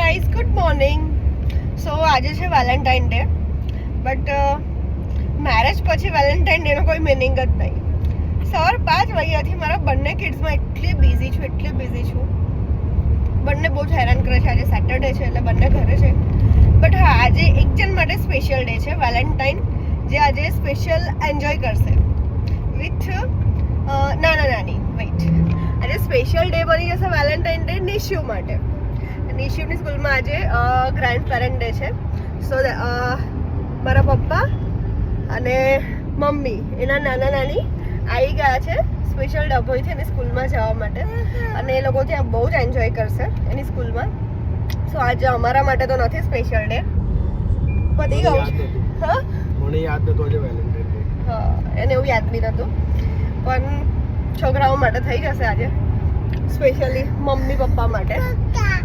Guys, good morning. સો આજે છે Valentine day, but marriage પછી વેલેન્ટાઇન ડેનો કોઈ મિનિંગ જ નહીં. સવાર 5 વાગ્યાથી મારા બંને કિડ્સમાં એટલી બિઝી છું. બંને બહુ જ હેરાન કરે છે. આજે સેટરડે છે એટલે બંને ઘરે છે. બટ હા, આજે એક જણ માટે સ્પેશિયલ ડે છે વેલેન્ટાઇન, જે આજે સ્પેશિયલ એન્જોય કરશે વિથ નાની. વેઇટ, આજે સ્પેશિયલ ડે બની જશે વેલેન્ટાઇન ડે નિશુ માટે. નિશિવની સ્કૂલમાં આજે ગ્રાન્ડ પેરેન્ટ ડે છે. સો મારા પપ્પા અને મમ્મી એના નાની આવી ગયા છે સ્પેશિયલ ડભોઈથી એની સ્કૂલમાં જવા માટે, અને એ લોકો ત્યાં બહુ જ એન્જોય કરશે એની સ્કૂલમાં. સો આજે અમારા માટે તો નથી સ્પેશિયલ ડે, પતી ગયું છે. હા, મને યાદ નહોતું આજે વેલેન્ટાઇન ડે. હા, એને એવું યાદ બી નહોતું, પણ છોકરાઓ માટે થઈ જશે આજે સ્પેશિયલી મમ્મી પપ્પા માટે,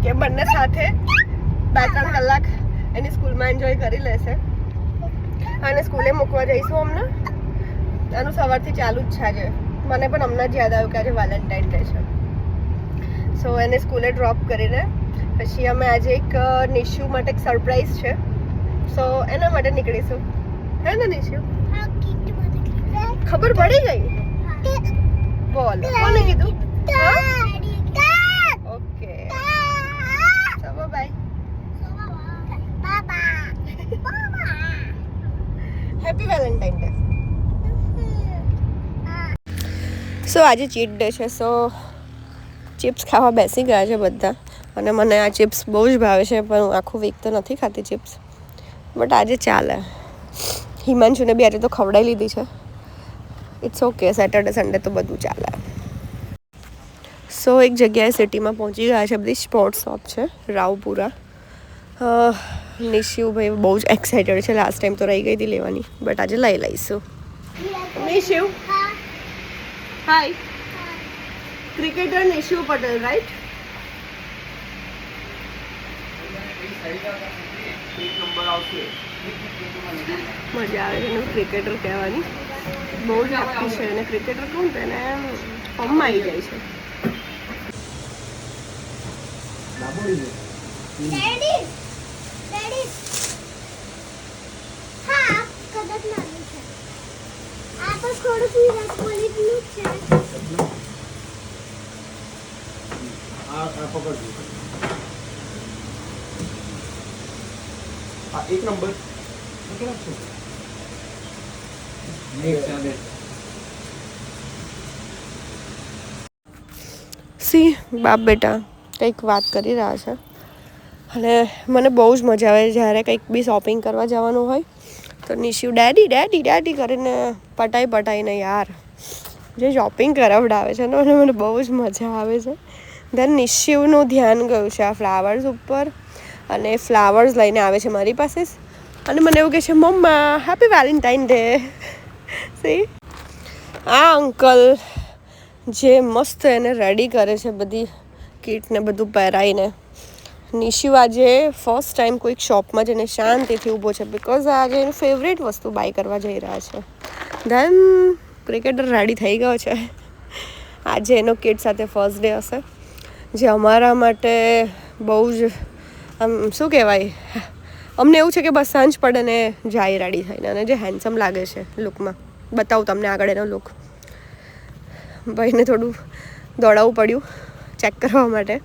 કે બંને સાથે 2-3 કલાક એની સ્કૂલમાં એન્જોય કરી લેશે. અને સ્કૂલે મૂકવા જઈશું હમણાં. આનું સવારથી ચાલુ જ છે આજે. મને પણ હમણાં જ યાદ આવ્યું કે આજે વેલેન્ટાઇન ડે છે. સો એને સ્કૂલે ડ્રોપ કરીને પછી અમે આજે એક નિશુ માટે એક સરપ્રાઈઝ છે, સો એના માટે નીકળીશું. હે ને નિશુ? ખબર પડી ગઈ? બોલ, કોને કીધું? ઓકે, ચલો bye. Happy Valentine day. So આજે ચીટ ડે છે, સો ચિપ્સ ખાવા બેસી ગયા છે બધા. અને મને આ ચિપ્સ બહુ જ ભાવે છે, પણ હું આખું વીક તો નથી ખાતી ચિપ્સ, બટ આજે ચાલે. હિમાંશુને બી આજે તો ખવડાવી લીધી છે. ઇટ્સ ઓકે, સેટરડે સન્ડે તો બધું ચાલે. સો એક જગ્યાએ સિટીમાં પહોંચી ગયા છે. બધી સ્પોર્ટ્સ શોપ છે રાવપુરા. નિશુ ભાઈ બહુ જ એક્સાઇટેડ છે. લાસ્ટ ટાઈમ તો રહી ગઈ હતી લેવાની, બટ આજે લઈ લઈશું. Nishu, hi. Cricketer Nishu Patel, right? મજા આવે છે એને ક્રિકેટર કહેવાની. બહુ જ હેપી છે. અને ક્રિકેટર કોણ તો એને ફોર્મમાં આવી જાય છે. એક નંબર સી બાપ બેટા કંઈક વાત કરી રહ્યા છે. અને મને બહુ જ મજા આવે જ્યારે કંઈક બી શોપિંગ કરવા જવાનું હોય તો નિશુ ડેડી ડેડી ડેડી કરીને પટાઈને યાર જે શોપિંગ કરાવડાવે છે ને, મને બહુ જ મજા આવે છે. ધેન નિશિવનું ધ્યાન ગયું છે આ ફ્લાવર્સ ઉપર, અને ફ્લાવર્સ લઈને આવે છે મારી પાસે, અને મને એવું કહે છે મમ્મા હેપી વેલેન્ટાઇન ડે. સી આ અંકલ જે મસ્ત એને રેડી કરે છે બધી કીટ ને બધું પહેરાઈને. નિશુ આજે ફર્સ્ટ ટાઈમ કોઈક શોપમાં જઈને શાંતિથી ઊભો છે, બિકોઝ આજે એનું ફેવરેટ વસ્તુ બાય કરવા જઈ રહ્યા છે. ધેન ક્રિકેટર રેડી થઈ ગયો છે. આજે એનો કિડ સાથે ફર્સ્ટ ડે હશે, જે અમારા માટે બહુ જ આમ શું કહેવાય, અમને એવું છે કે બસ સાંજ પડે ને જાય રેડી થઈને. અને જે હેન્ડસમ લાગે છે લુકમાં. બતાવું તમને આગળ એનો લુક. ભાઈને થોડું દોડાવવું પડ્યું ચેક કરવા માટે.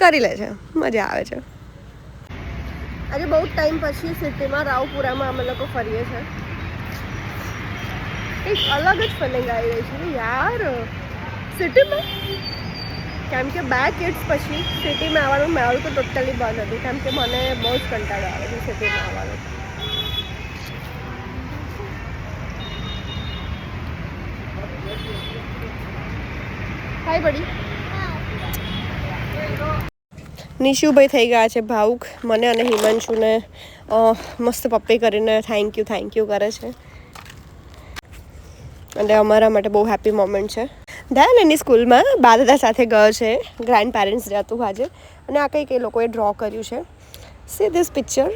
કરી લે છે, મજા આવે છે. આજે બહુ ટાઈમ પછી સિટીમાં રાવપુરામાં અમે લોકો ફરીએ છીએ. એક અલગ જ ફિલિંગ આવી રહી છે યાર સિટીમાં. કેમ કે 2 કિડ્સ પછી સિટીમાં આવવાનું મારું તો ટોટલી બંધ હતું, કેમ કે મને બહુ જ કંટાળો આવે છે સિટીમાં આવવાનો. હાય બડી. નિશુભાઈ થઈ ગયા છે ભાવુક. મને અને હિમાંશુને મસ્ત પપ્પી કરીને થેન્ક યુ કરે છે, અને અમારા માટે બહુ હેપી મોમેન્ટ છે. ધેન એની સ્કૂલમાં બા દાદા સાથે ગયો છે. ગ્રાન્ડ પેરેન્ટ્સ ડે હતું આજે, અને આ કંઈક એ લોકોએ ડ્રો કર્યું છે. See this picture.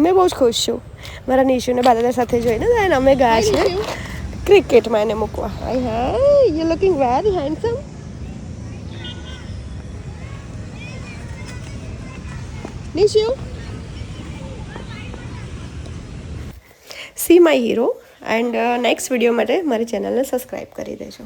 મેં બહુ જ ખુશ છું મારા નિશુને બા દાદા સાથે જોઈને. ધેન અમે ગયા છીએ ક્રિકેટમાં એને મૂકવા. You looking very handsome. Nishu see my hero and next video માટે મારી ચેનલને સબસ્ક્રાઈબ કરી દેજો.